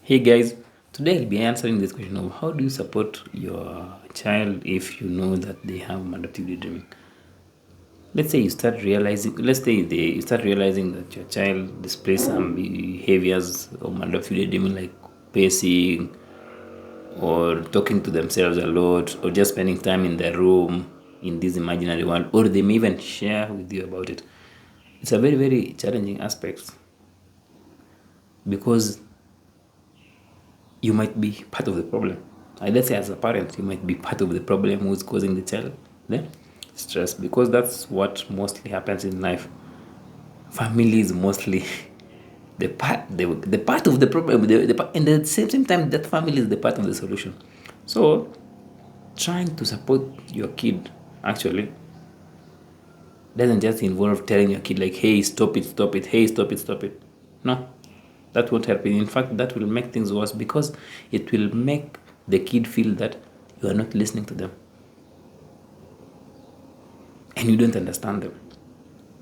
Hey guys, today I'll be answering this question of how do you support your child if you know that they have maladaptive daydreaming. You start realizing that your child displays some behaviors of maladaptive daydreaming like pacing or talking to themselves a lot or just spending time in their room in this imaginary world, or they may even share with you about it. It's a very, very challenging aspect because you might be part of the problem. Let's say as a parent, you might be part of the problem who's causing the child the stress, because that's what mostly happens in life. Family is mostly the part of the problem, and at the same time, that family is the part of the solution. So, trying to support your kid actually doesn't just involve telling your kid like, "Hey, stop it, hey, stop it." No, that won't help. In fact, that will make things worse because it will make the kid feel that you are not listening to them and you don't understand them.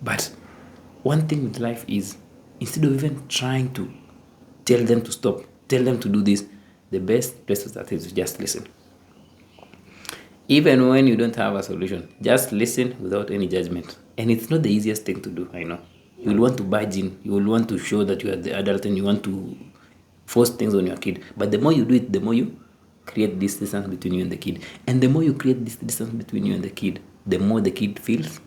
But one thing with life is, instead of even trying to tell them to stop, tell them to do this, the best place to start is to just listen. Even when you don't have a solution, just listen without any judgment. And it's not the easiest thing to do, I know. You will want to barge in, you will want to show that you are the adult and you want to force things on your kid. But the more you do it, the more you create this distance between you and the kid. And the more you create this distance between you and the kid, the more the kid feels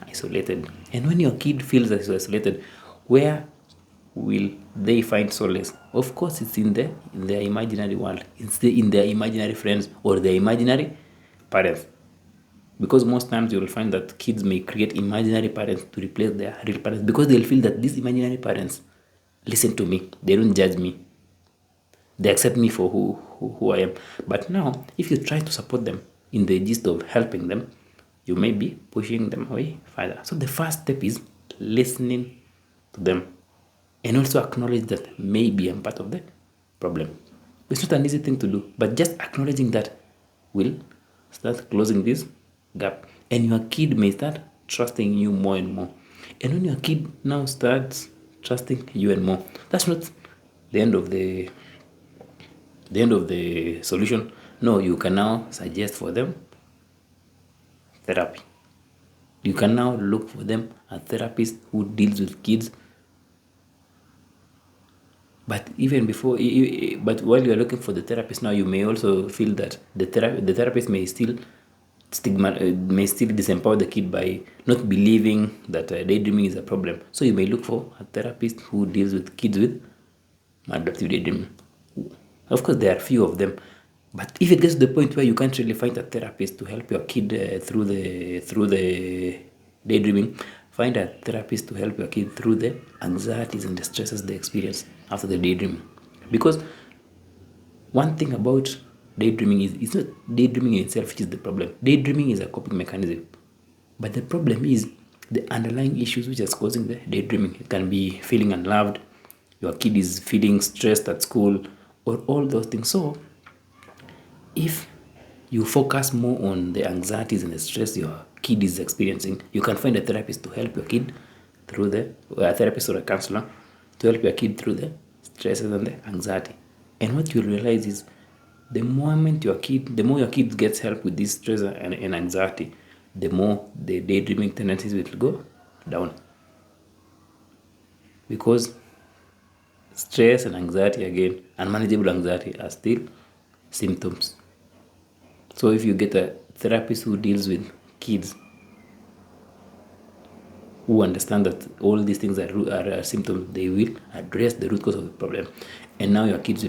isolated. And when your kid feels isolated, where will they find solace? Of course, it's in their imaginary world. It's in their imaginary friends or their imaginary parents. Because most times you will find that kids may create imaginary parents to replace their real parents because they'll feel that these imaginary parents listen to me, they don't judge me, they accept me for who I am. But now, if you try to support them in the gist of helping them, you may be pushing them away further. So the first step is listening to them and also acknowledge that maybe I'm part of the problem. It's not an easy thing to do, but just acknowledging that will start closing this gap. And your kid may start trusting you more and more. And when your kid now starts trusting you and more, that's not the end of the solution. No, you can now suggest for them therapy. You can now look for them a therapist who deals with kids. But even before, but while you are looking for the therapist now, you may also feel that the therapist may still may still disempower the kid by not believing that daydreaming is a problem. So you may look for a therapist who deals with kids with maladaptive daydreaming. Of course, there are few of them, but if it gets to the point where you can't really find a therapist to help your kid through the daydreaming, find a therapist to help your kid through the anxieties and the stresses they experience after the daydreaming. Because one thing about daydreaming is it's not daydreaming in itself which is the problem. Daydreaming is a coping mechanism. But the problem is the underlying issues which is causing the daydreaming. It can be feeling unloved, your kid is feeling stressed at school, or all those things. So if you focus more on the anxieties and the stress your kid is experiencing, you can find a therapist to help your kid through a therapist or a counselor to help your kid through the stresses and the anxiety. And what you'll realize is the more your kid gets help with this stress and anxiety, the more the daydreaming tendencies will go down. Because stress and anxiety, again, unmanageable anxiety, are still symptoms. So if you get a therapist who deals with kids, who understand that all these things are symptoms, they will address the root cause of the problem. And now your kids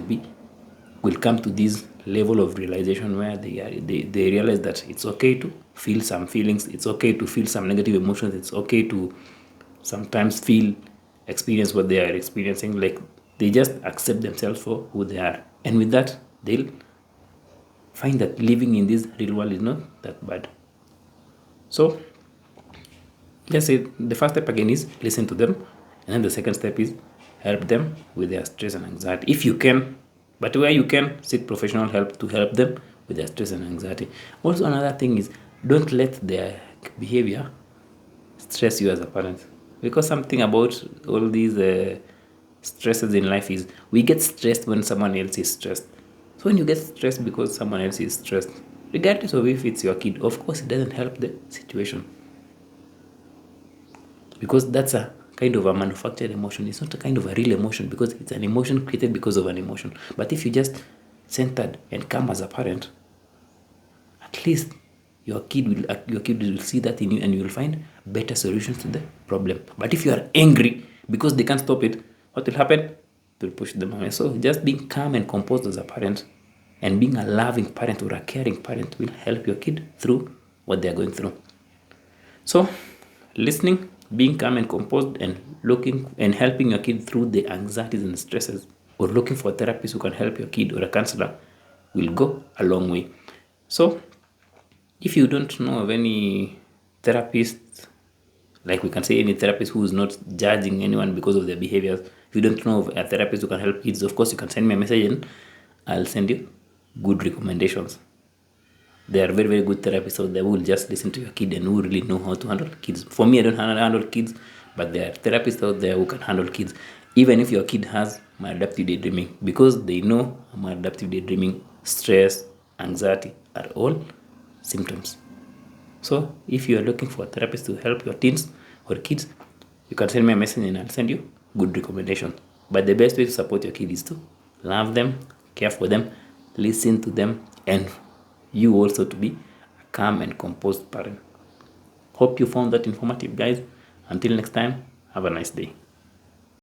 will come to this level of realization where they realize that it's okay to feel some feelings, it's okay to feel some negative emotions, it's okay to sometimes experience what they are experiencing. Like, they just accept themselves for who they are, and with that they'll find that living in this real world is not that bad. So let's say the first step again is listen to them, and then the second step is help them with their stress and anxiety if you can. But where you can, seek professional help to help them with their stress and anxiety. Also, another thing is, don't let their behavior stress you as a parent, because something about all these stresses in life is we get stressed when someone else is stressed. So when you get stressed because someone else is stressed, regardless of if it's your kid, of course it doesn't help the situation, because that's a kind of a manufactured emotion. It's not a kind of a real emotion, because it's an emotion created because of an emotion. But if you just centered and calm as a parent, at least your kid will see that in you, and you will find better solutions to the problem. But if you are angry because they can't stop it, what will happen? It will push them away. So just being calm and composed as a parent, and being a loving parent or a caring parent, will help your kid through what they are going through. So listening, being calm and composed, and looking and helping your kid through the anxieties and stresses, or looking for a therapist who can help your kid, or a counselor, will go a long way. So if you don't know of any therapist, like we can say any therapist who is not judging anyone because of their behaviors, if you don't know of a therapist who can help kids, of course you can send me a message and I'll send you good recommendations. There are very, very good therapists out there who will just listen to your kid and who really know how to handle kids. For me, I don't handle kids, but there are therapists out there who can handle kids. Even if your kid has maladaptive daydreaming, because they know maladaptive daydreaming, stress, anxiety are all symptoms. So if you are looking for a therapist to help your teens or kids, you can send me a message and I'll send you good recommendations. But the best way to support your kid is to love them, care for them, listen to them, and you also to be a calm and composed parent. Hope you found that informative, guys. Until next time, have a nice day.